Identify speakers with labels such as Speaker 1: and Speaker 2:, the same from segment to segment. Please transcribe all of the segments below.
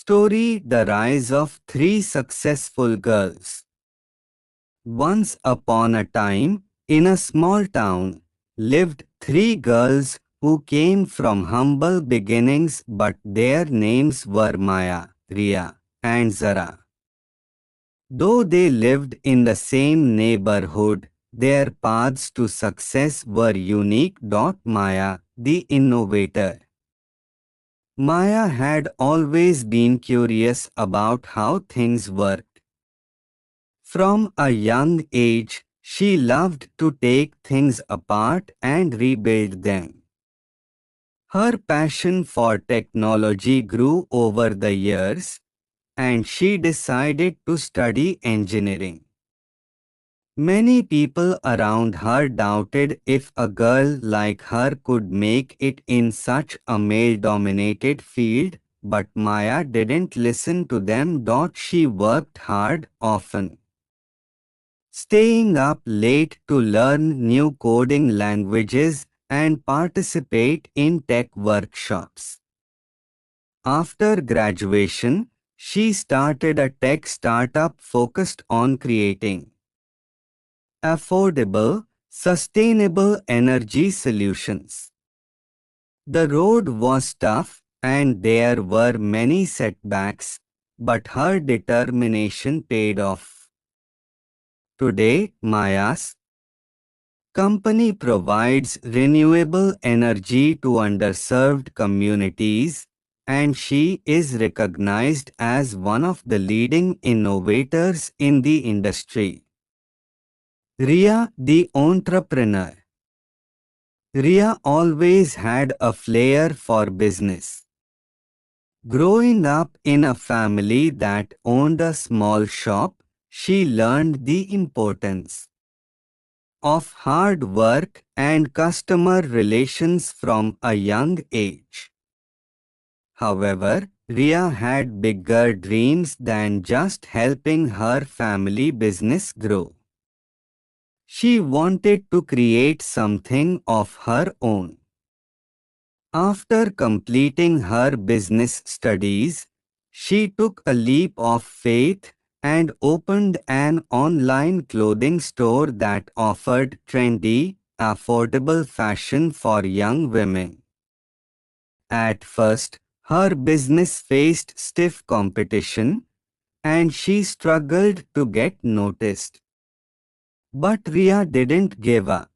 Speaker 1: Story: The Rise of Three Successful Girls. Once upon a time, in a small town, lived three girls who came from humble beginnings, but their names were Maya, Ria, and Zara. Though they lived in the same neighborhood, their paths to success were unique. Maya, the innovator. Maya had always been curious about how things worked. From a young age, she loved to take things apart and rebuild them. Her passion for technology grew over the years, and she decided to study engineering. Many people around her doubted if a girl like her could make it in such a male-dominated field, but Maya didn't listen to them. She worked hard, often staying up late to learn new coding languages and participate in tech workshops. After graduation, she started a tech startup focused on creating affordable, sustainable energy solutions. The road was tough and there were many setbacks, but her determination paid off. Today, Maya's company provides renewable energy to underserved communities, and she is recognized as one of the leading innovators in the industry. Ria, the entrepreneur. Ria always had a flair for business. Growing up in a family that owned a small shop, she learned the importance of hard work and customer relations from a young age. However, Ria had bigger dreams than just helping her family business grow. She wanted to create something of her own. After completing her business studies, she took a leap of faith and opened an online clothing store that offered trendy, affordable fashion for young women. At first, her business faced stiff competition, and she struggled to get noticed. But Ria didn't give up.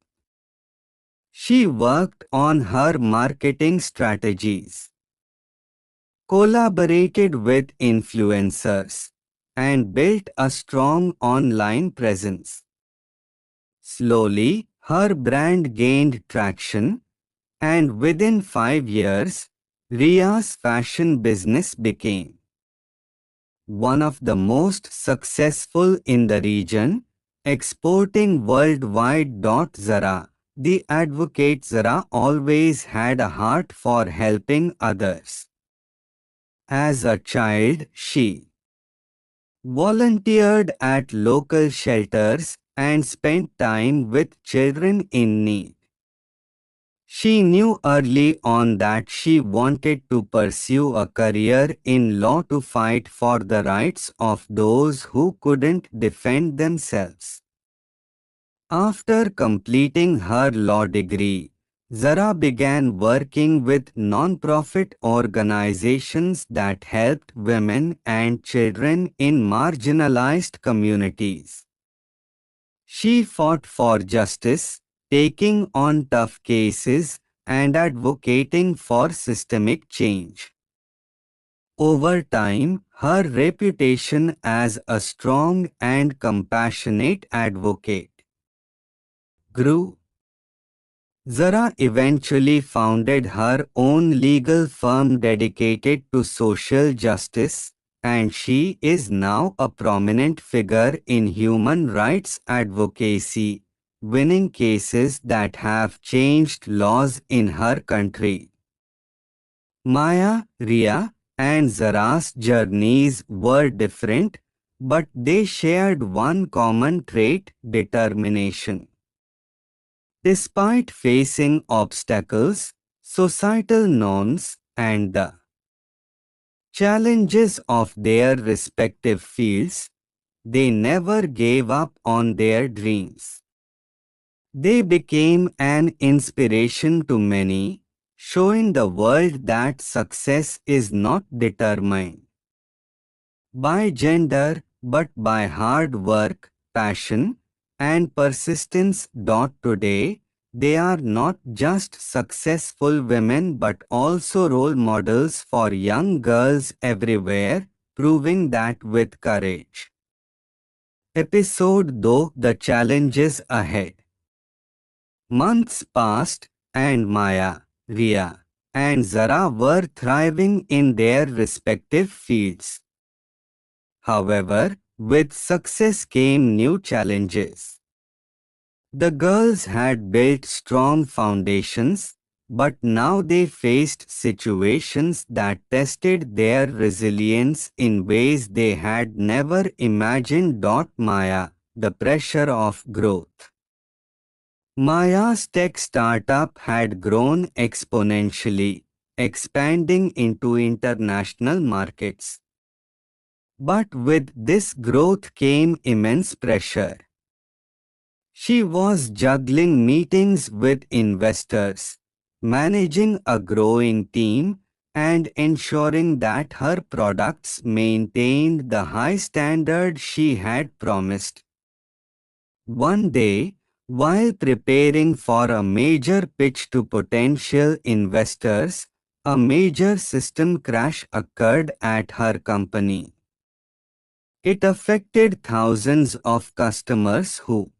Speaker 1: She worked on her marketing strategies, collaborated with influencers, and built a strong online presence. Slowly, her brand gained traction, and within 5 years, Ria's fashion business became one of the most successful in the region, exporting worldwide. Zara, the advocate. Zara always had a heart for helping others. As a child, she volunteered at local shelters and spent time with children in need. She knew early on that she wanted to pursue a career in law to fight for the rights of those who couldn't defend themselves. After completing her law degree, Zara began working with non-profit organizations that helped women and children in marginalized communities. She fought for justice, taking on tough cases, and advocating for systemic change. Over time, her reputation as a strong and compassionate advocate grew. Zara eventually founded her own legal firm dedicated to social justice, and she is now a prominent figure in human rights advocacy, winning cases that have changed laws in her country. Maya, Ria, and Zara's journeys were different, but they shared one common trait: determination. Despite facing obstacles, societal norms, and the challenges of their respective fields, they never gave up on their dreams. They became an inspiration to many, showing the world that success is not determined by gender but by hard work, passion, and persistence. Today, they are not just successful women but also role models for young girls everywhere, proving that with courage. Episode though the challenges ahead. Months passed, and Maya, Ria, and Zara were thriving in their respective fields. However, with success came new challenges. The girls had built strong foundations, but now they faced situations that tested their resilience in ways they had never imagined. Maya, the pressure of growth. Maya's tech startup had grown exponentially, expanding into international markets. But with this growth came immense pressure. She was juggling meetings with investors, managing a growing team, and ensuring that her products maintained the high standard she had promised. One day, while preparing for a major pitch to potential investors, a major system crash occurred at her company. It affected thousands of customers who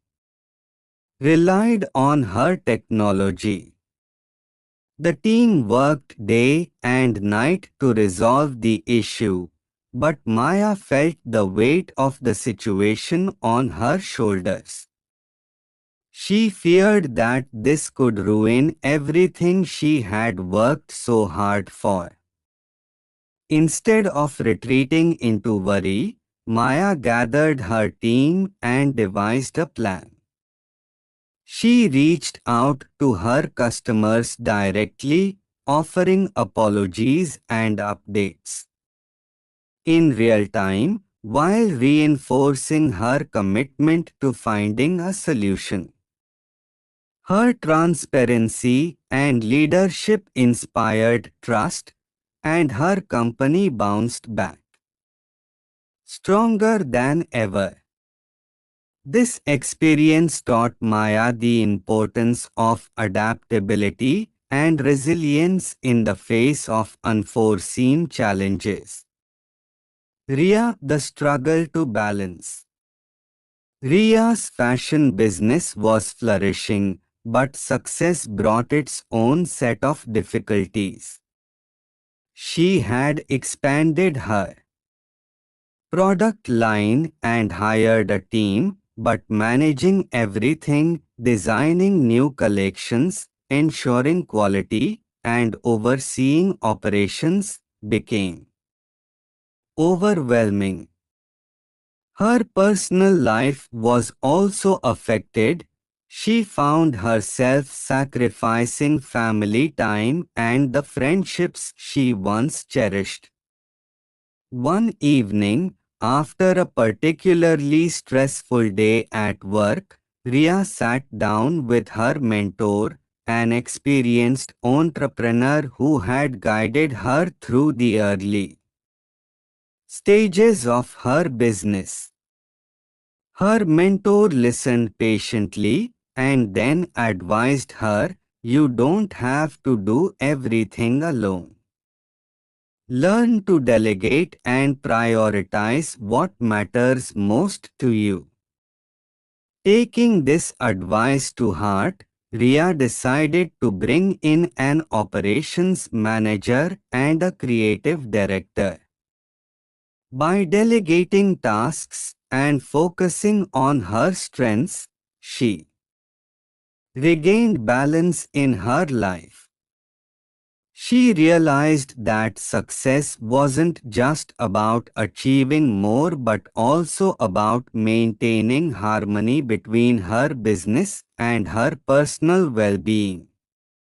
Speaker 1: relied on her technology. The team worked day and night to resolve the issue, but Maya felt the weight of the situation on her shoulders. She feared that this could ruin everything she had worked so hard for. Instead of retreating into worry, Maya gathered her team and devised a plan. She reached out to her customers directly, offering apologies and updates in real time while reinforcing her commitment to finding a solution. Her transparency and leadership inspired trust, and her company bounced back stronger than ever. This experience taught Maya the importance of adaptability and resilience in the face of unforeseen challenges. Ria, the struggle to balance. Ria's fashion business was flourishing, but success brought its own set of difficulties. She had expanded her product line and hired a team, but managing everything, designing new collections, ensuring quality, and overseeing operations became overwhelming. Her personal life was also affected. She found herself sacrificing family time and the friendships she once cherished. One evening, after a particularly stressful day at work, Ria sat down with her mentor, an experienced entrepreneur who had guided her through the early stages of her business. Her mentor listened patiently and then advised her, "You don't have to do everything alone. Learn to delegate and prioritize what matters most to you." Taking this advice to heart, Ria decided to bring in an operations manager and a creative director. By delegating tasks and focusing on her strengths, she regained balance in her life. She realized that success wasn't just about achieving more but also about maintaining harmony between her business and her personal well-being.